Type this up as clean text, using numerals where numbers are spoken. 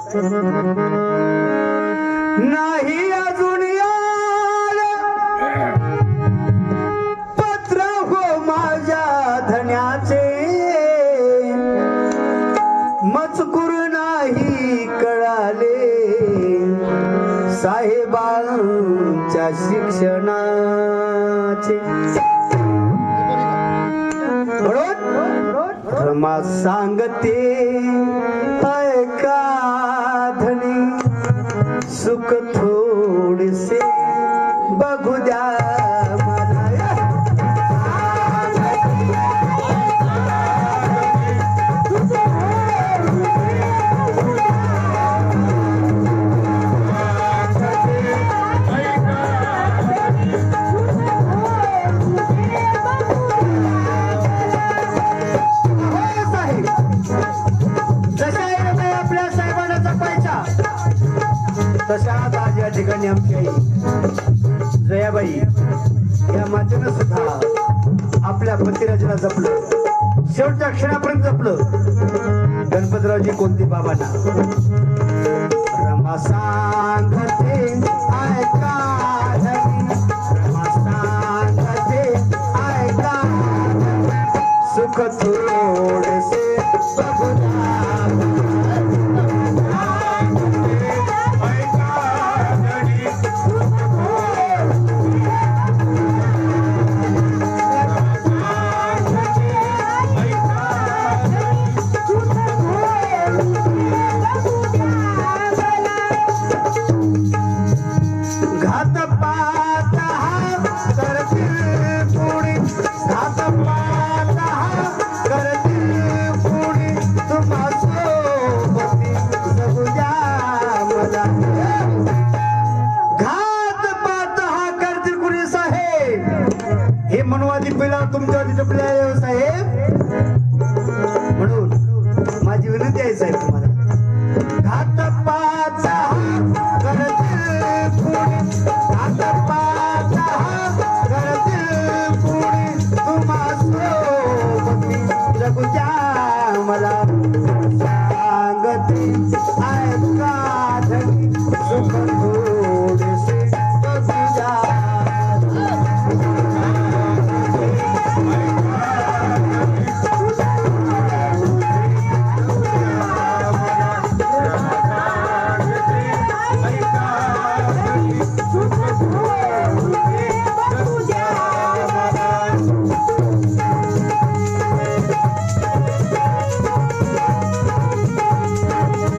नाही अजून पत्र हो माझ्या धन्याचे मजकूर नाही कळाले साहेबांच्या शिक्षणाचे रमा सांगते ऐका धनी सुख थोडेसे बघू द्या मला तशाच आज या ठिकाणी आमची आई जयाबाई या मातेनं सुद्धा आपल्या पतिराजाला जपलं, शेवटच्या क्षणापर्यंत जपलं. गणपतरावजी कोणती बाबांना रमा सांगते ऐका धनी, रमा सांगते ऐका सुख थोडेसे बघू द्या. हे मनवादी पिला तुमच्यावरती जपले साहेब, म्हणून माझी विनंती आहे साहेब तुम्हाला, घात पाचा करतील पुढे, घात पाचा करतील पुढे तुम्हा सोबती जगू द्या मला सांगती